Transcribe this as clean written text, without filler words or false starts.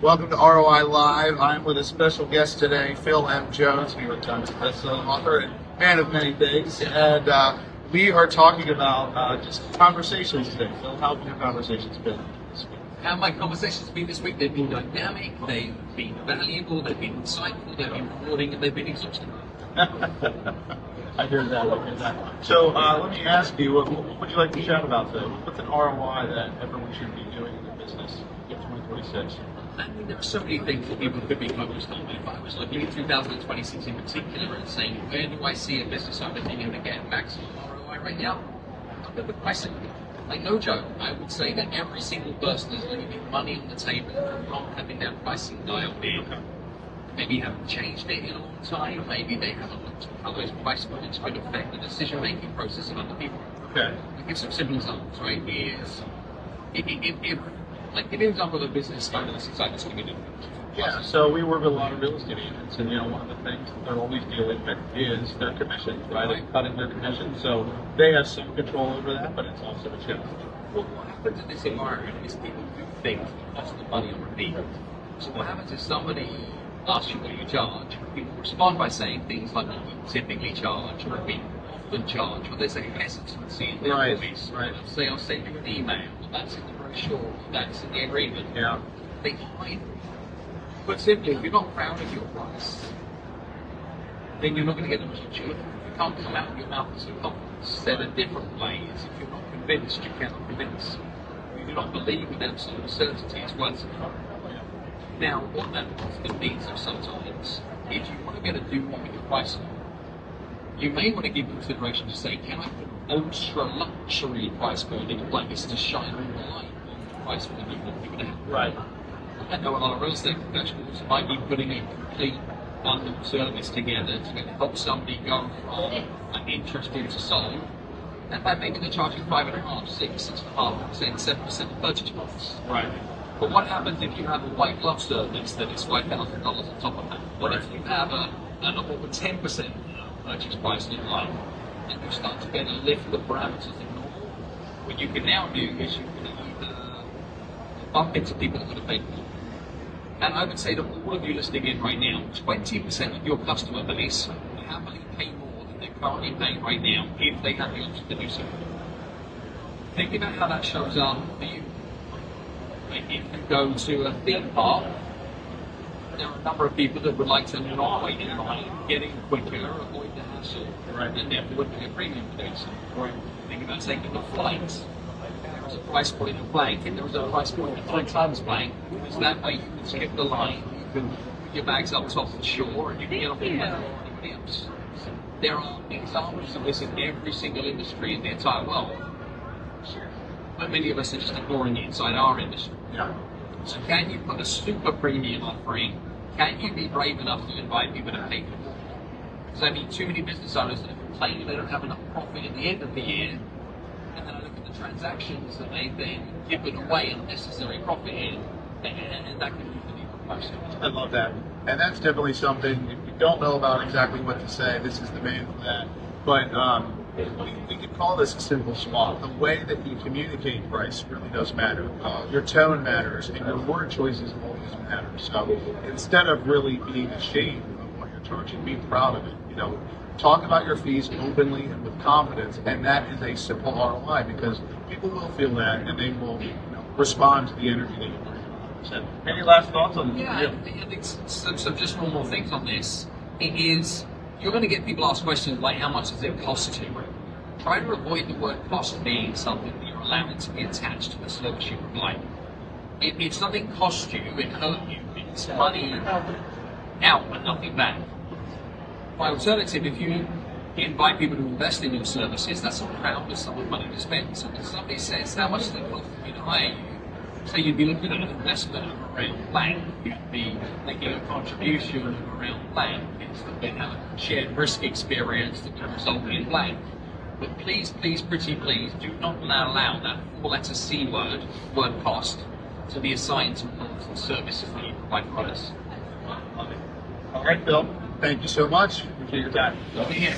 Welcome to ROI Live. I'm with a special guest today, Phil M. Jones, New York Times bestselling author and man of many things. And we are talking about just conversations today. Phil, how have your conversations been this week? How my conversations have been this week? They've been dynamic, they've been valuable, they've been insightful, they've been rewarding, and they've been exhausting. I hear that. So let me ask you, what would you like to chat about today? What's an ROI that everyone should be doing in their business in 2026? I mean, there are so many things that people could be focused on. If I was looking at 2026 in particular and saying, where do I see a business owner being able to get maximum ROI right now? Look at the pricing. Like, no joke, I would say that every single person is leaving money on the table from not having their pricing dialed in. Maybe haven't changed it in a long time. Maybe they haven't looked at how those price points could affect the decision-making process of other people. Okay. I'll give some simple examples, right? Give me an example of a business owner that's excited to do. Yeah, so we work with a lot of real estate agents, and one of the things that they're always dealing with is their commission, right? They're cutting their commission, so they have some control over that, but it's also a challenge. Well, what happens in this environment is people do things that cost them money on repeat. So what happens is somebody asks you what you charge. People respond by saying things like, "What we typically charge," or "we often charge," or there's a hesitancy in their voice. Right. They'll say, "I'll send you an email," or "That's in the brochure," or "That's in the agreement." Yeah. They hide. But simply, if you're not proud of your price, then you're not going to get the much achieved. You can't come out of your mouth with confidence. Said a different way is, if you're not convinced, you cannot convince. If you do not believe with absolute certainty, it's worth it. Now, what that often means is sometimes, if you want to get a do-more with your pricing, you may want to give consideration to say, can I put an ultra-luxury price point in place to shine all the light on the price point you want people to have? Right. I know a lot of real estate professionals might be putting a complete bundle service together to help somebody go from an interested to sold, and by maybe they're charging 5.5%, 6%, 6.5%, 7% of purchase price. Right. But what happens if you have a white glove service that is $5,000 on top of that? What if you have an over 10% purchase price in line, and you start to get a lift the parameters of normal? What you can now do is you can either bump into people that would have paid more. And I would say to all of you listening in right now, 20% of your customer base will happily pay more than they're currently paying right now if they have the option to do so. Think about how that shows up for you. If you go to a theme park, there are a number of people that would like to not wait in line, get in quicker, avoid the hassle, and therefore would pay a premium for doing so. Think about taking the flights. There was a price point of blank, and there was a price point of 3 times blank, because that way you can skip the line, you can put your bags up top of the shore, and you can get off the plane before anybody else. There are examples of this in every single industry in the entire world. But many of us are just ignoring it inside our industry. Yeah. So can you put a super premium offering? Can you be brave enough to invite people to pay for more? Because I meet too many business owners that are complaining they don't have enough profit at the end of the year, and then I look at the transactions that they've then given away unnecessary profit in, and that can be the need for most. I love that. And that's definitely something, if you don't know about exactly what to say, this is the man for that. But we could call this a simple swap. The way that you communicate price really does matter. Your tone matters, and your word choices always matter. So instead of really being ashamed of what you're charging, be proud of it. Talk about your fees openly and with confidence, and that is a simple ROI, because people will feel that, and they will respond to the energy that you bring. So, any last thoughts on this? Yeah, I think so just one more things on this. It is, you're going to get people ask questions like, how much does it cost you? Try to avoid the word cost being something that you're allowing to be attached to the service you provide. If something costs you, it hurt you. It's money out but nothing back. By alternative, if you invite people to invest in your services, that's a crowd with someone money to spend. So when somebody says, how much does it cost me to hire you? So you'd be looking at an investment of around blank. You'd be making a contribution of around blank. It's that they have a shared risk experience that can result in blank. But please, please, pretty please, do not allow that four-letter C word cost, to be assigned to products and services that you provide for others. Love it. All right, Bill. Thank you so much. Appreciate your time. Over here.